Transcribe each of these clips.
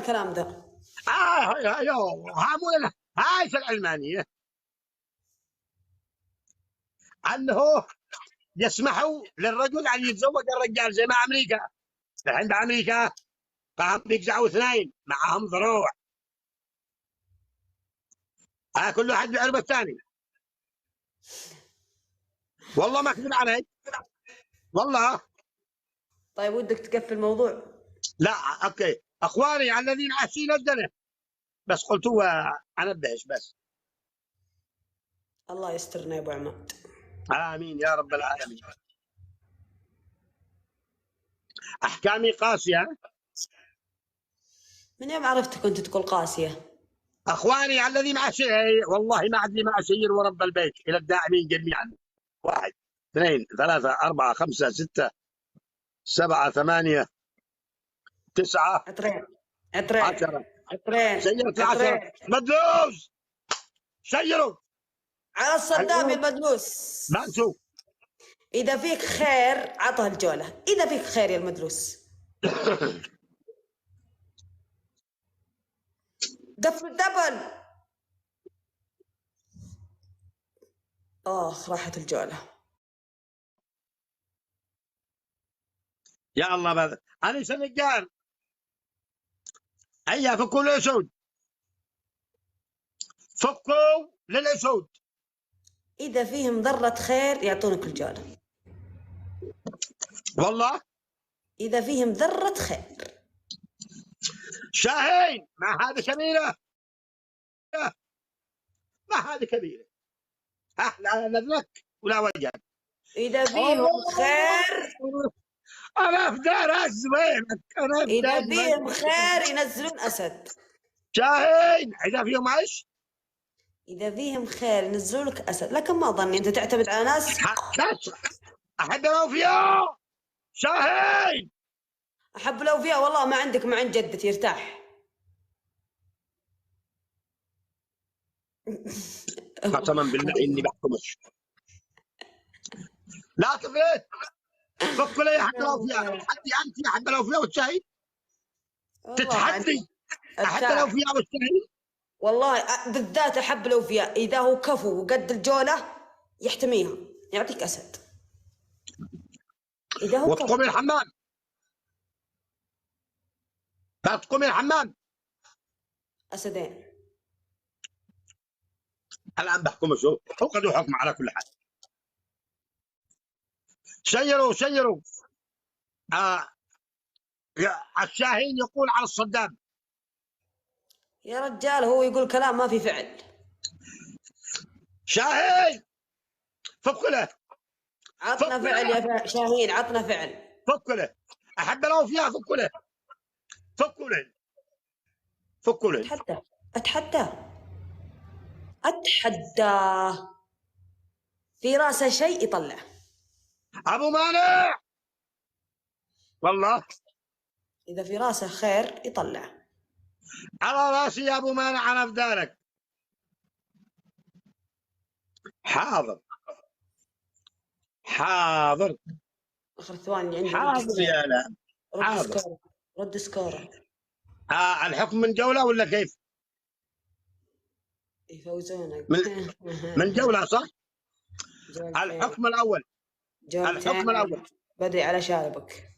الكلام ده؟ هاي في العلمانية أنه يسمحوا للرجل أن يتزوج الرجال زي ما أمريكا. الحين بأمريكا فهم بيقزعوا اثنين معهم ضروع، كل واحد بيعرف الثاني. والله ما أكذب عليك، والله. طيب ودك تقفل الموضوع؟ لا أوكي، أخواني الذين عايشين الدنيا، بس قلت هو أنبهش بس. الله يسترنا يا ابو عماد. آمين يا رب العالمين. أحكامي قاسية. من يوم عرفتك كنت تقول قاسية. أخواني الذين والله ما عندي ما أشير ورب البيت إلى الداعمين جميعا. 1 2 3 4 5 6 7 8 9 عطرين 10. عطرين سيرت 10 مدلوس. سيروا على الصدام يا المدلوس. بانسو. إذا فيك خير عطه الجولة، إذا فيك خير يا المدلوس. دبل. راحت الجولة. يا الله بدر أنا سنقال. هيا فكوا الأسود، فكوا للأسود. إذا فيهم ذرة خير يعطونك الجولة، والله إذا فيهم ذرة خير. شاهين ما هذا كبيرة، ما هذه كبيرة. لا نذلك ولا وجه. إذا فيهم خير، أنا في دار أزوينك. إذا فيهم خير ينزلون أسد. شاهين إذا فيهم إيش؟ إذا فيهم خير ينزلوا لك أسد، لكن ما ظني أنت تعتمد على ناس. أحب الأوفياء. شاهين أحب الأوفياء. والله ما عندك ما عند جدتي يرتاح. قسما بالله إني بحكمش. لا كفيت. فك لي أحب الأوفياء. تحدي أنت أحب الأوفياء والشاهين. تتحدي أحب الأوفياء والشاهين. والله بالذات أحب الأوفياء. إذا هو كفو وقد الجولة يحتميها يعطيك أسد. إذا هو وتقوم الحمام. لا تقوم الحمام. أسدين. الآن بحكمش. هو قد حكم على كل حال. سيروا. الشاهين يقول على الصدام. يا رجال هو يقول كلام ما في فعل. شاهين فك له. عطنا فعل يا شاهين، عطنا فعل. فك له. أحب الأوفياء. فكوا له. أتحدى في راسه شيء يطلع. أبو مانع والله إذا في راسه خير يطلع. على راسي يا أبو مانع. أنا في دارك. حاضر. آخر ثواني عندي. حاضر يا لا. حاضر. رد سكوره. الحكم من جولة ولا كيف؟ يفوزونك من جولة صح؟ الحكم الأول. الحكم الأول. بدري على شاربك.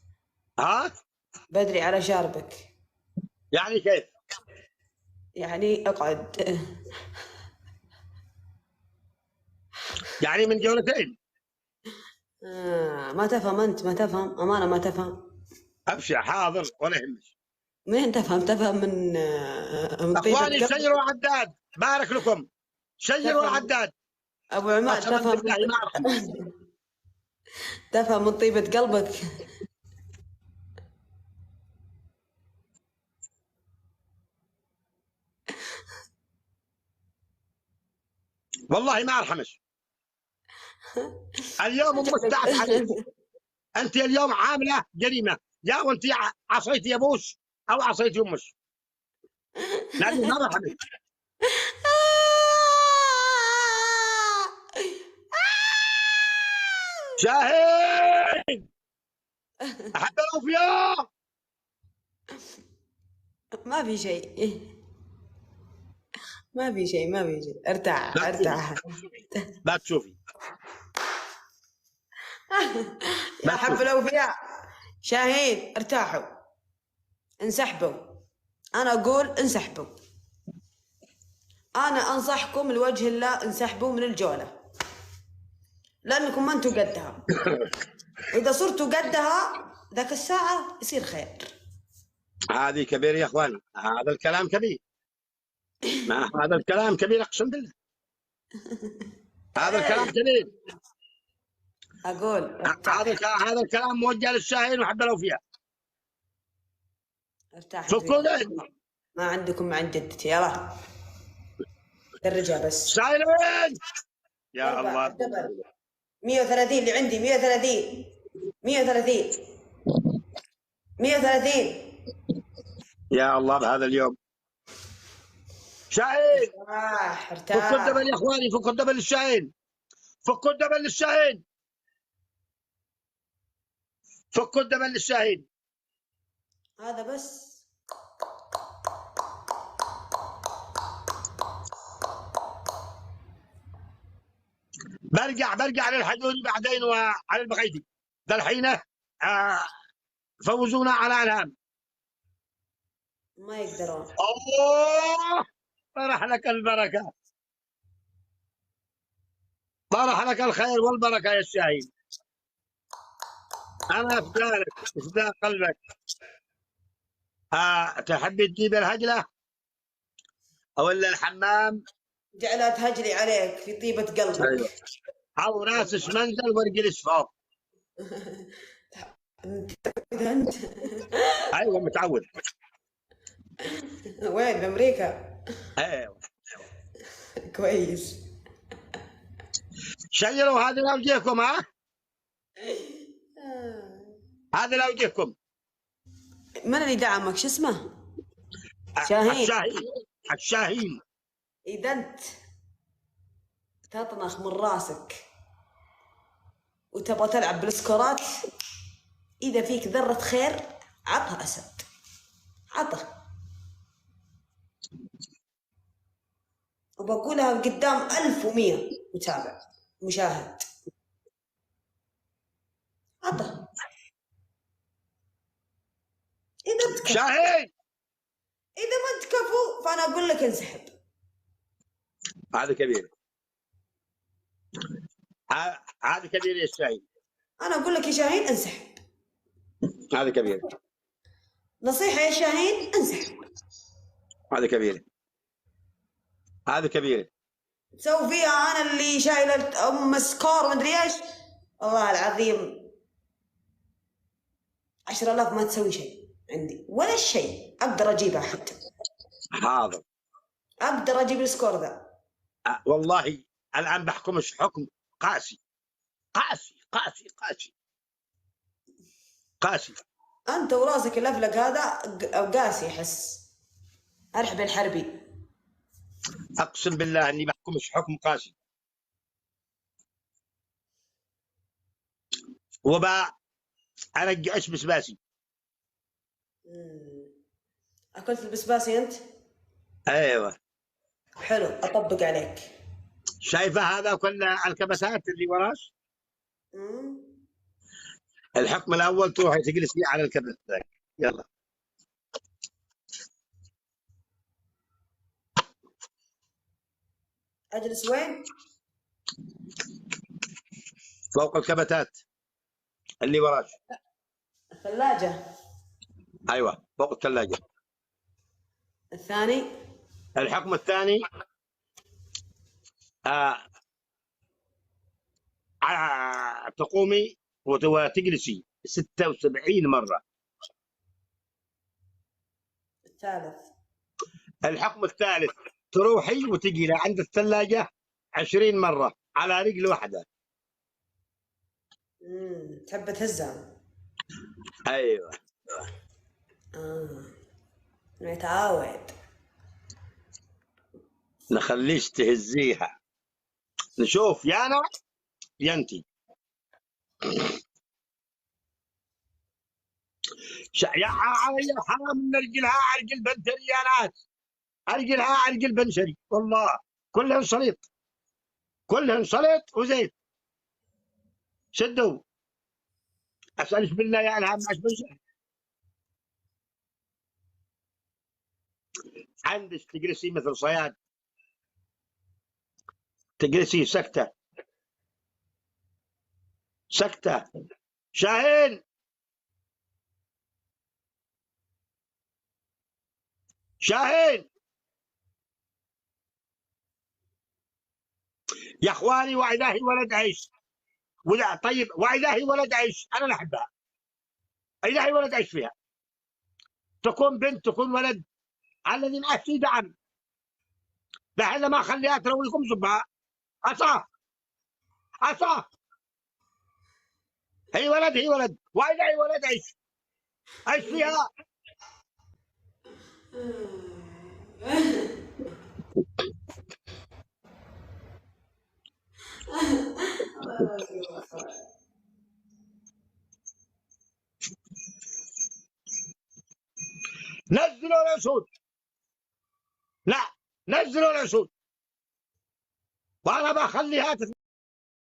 بدري على شاربك. يعني كيف؟ يعني اقعد. يعني من جولتين. ما تفهم أنت، ما تفهم أمانة، ما تفهم. أبشر. حاضر ولا يهمك. مين تفهم من أخواني سيروا عداد. بارك لكم. سيروا عداد. أبو عماد تفهم من طيبة قلبك. والله ما أرحمش. اليوم مستعف عليك. أنت اليوم عاملة جريمة. يا وأنت عصيتي أبوش أو عصيتي أمش. لأني ما أرحمش. شاهين أحب الأوفياء. ما في شيء، ما في شيء، ما في شيء. ارتاح لا ارتاح. تشوفي لا تشوفي يا لا حب تشوفي. الأوفياء شاهين ارتاحوا، انسحبوا. أنا أقول انسحبوا، أنا أنصحكم لوجه الله انسحبوا من الجولة، لأنكم ما أنتوا قدها. إذا صرتوا قدها ذاك الساعة يصير خير. هذه كبير يا اخوان، هذا الكلام كبير، ما هذا الكلام كبير اقسم بالله، هذا الكلام كبير. أقول ارتاح هذا الكلام موجه للشاهين وحب الاوفياء. ارتاح. فكوا ما عندكم مع جدتي، يلا درجها بس. شايلين يا ضربة الله. دبل 130 اللي عندي، 130 130 130. يا الله بهذا اليوم. شاهين ارتاح فكوا ارتاح. الدبل يا اخواني، فكوا الدبل للشاهين، فكوا الدبل للشاهين، فكوا الدبل للشاهين. هذا بس. برجع للحجوري بعدين وعلى البغيدي. ده الحين فوزونا على الهام. ما يقدرون. الله طرح لك البركه، طرح لك الخير والبركه يا الشاهين. انا افدالك افداء قلبك. تحبي تجيب الهجله ولا الحمام؟ جعلها تهجلي عليك في طيبة قلبك. أيوة. او راسش منزل وارجلش فوق. انت ايوه متعود. وين بامريكا؟ ايوه كويس. شيروا هذه لوجهكم، هذه لوجهكم. من اللي دعمك؟ شو اسمه؟ شاهين. الشاهين. إذا أنت تطنخ من راسك وتبغى تلعب بالسكورات، إذا فيك ذرة خير عطها أسد، عطها. وبقولها قدام 1100 متابع مشاهد، عطها. إذا أنت كفو، شاهين إذا ما أنت كفو فأنا أقول لك انسحب. هذا كبير، هذا كبير يا شاهين. أنا أقول لك يا شاهين انسحب، هذا كبير. نصيحة يا شاهين انسحب. هذا كبير، هذا كبير. تسوي فيها أنا اللي شايلة أم سكور مدري إيش، والله العظيم 10,000 ما تسوي شيء عندي ولا شيء، أقدر أجيبها حتى. حاضر أقدر أجيب السكور ذا. والله الآن بحكمش حكم قاسي قاسي قاسي قاسي قاسي. أنت وراسك الأفلق هذا قاسي، أحس أرحب الحربي. أقسم بالله إني بحكمش حكم قاسي. أرجعش بسباسي. أكلت البسباسي أنت؟ أيوه حلو، أطبق عليك. شايفة هذا كل الكبسات اللي وراش؟ الحكم الأول تروحي تجلسي على الكبس ذاك. يلا أجلس وين؟ فوق الكبتات اللي وراش. الثلاجة. أيوه فوق الثلاجة. الثاني. الحكم الثاني تقومي وتجلسي 76 مرة. الثالث. الحكم الثالث تروحي وتجي عند الثلاجة 20 مرة على رجل واحدة. تحب تهزها؟ ايوه متعود. نخليش تهزيها، نشوف يا انا يا انتي. يا علي الحرام نرجلها عرجل بنتري يا ناس، ارجلها عرجل بنشري والله، كلهن سليط، كلهن سليط وزيت. شدوا اسالش بالله يا الهام ماش بنشري. عندك تجلسي مثل صياد، تجلسي سكته سكته. شاهين شاهين يا اخواني، وإلهي ولد عيش، ولا طيب وإلهي ولد عيش، انا احبها، إلهي ولد عيش فيها، تكون بنت تكون ولد، الذي معه في دعم، لحين ما خليها ترويكم صبها. عصاه عصاه، هي ولد هي ولد، وإلهي ولد عيش، عيش فيها. نزلوا الاسود، لا نزلوا الاسود، وانا بخليها